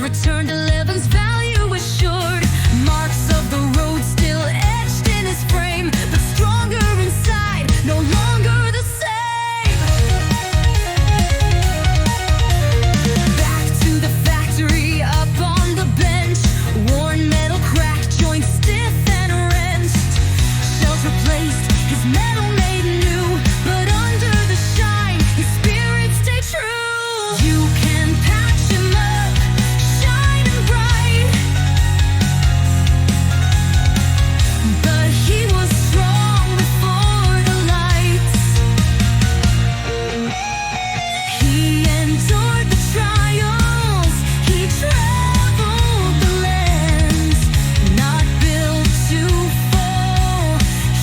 returned, Eleven's value assured. Marks of the road still etched in his frame, but stronger inside, no longer the same. Back to the factory, up on the bench, worn metal cracked, joints stiff and wrenched. Shells replaced, his metal made new, but under the shine, his spirit stayed true. You can patch him up, shining bright, but he was strong before the lights. He endured the trials, he traveled the lands, not built to fall,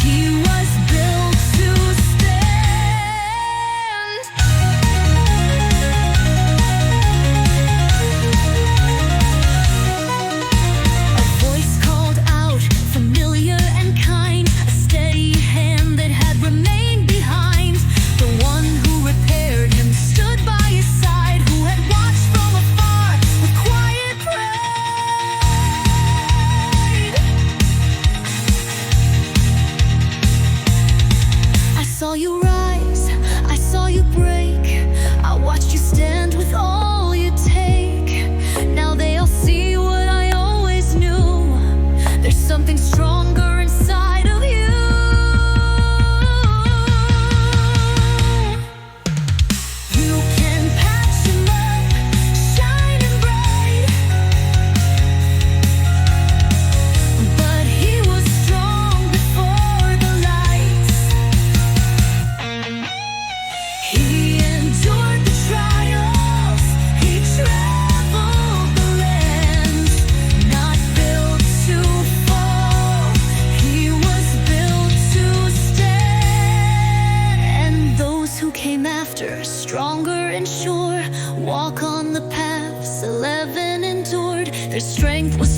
he was built to stand. A voice called out, familiar and kind, a steady hand that had remained behind. The one who repaired him stood by his side, who had watched from afar with quiet pride. I saw you rise, I saw you break, I watched you stand with all you take. Now they all see what I always knew, there's something stronger inside of you. You can patch him up, shining bright, but he was strong before the lights. He endured the trials, he traveled the lands, not built to fall, he was built to stand. And those who came after, stronger and sure, walk on the paths 11 endured. Their strength was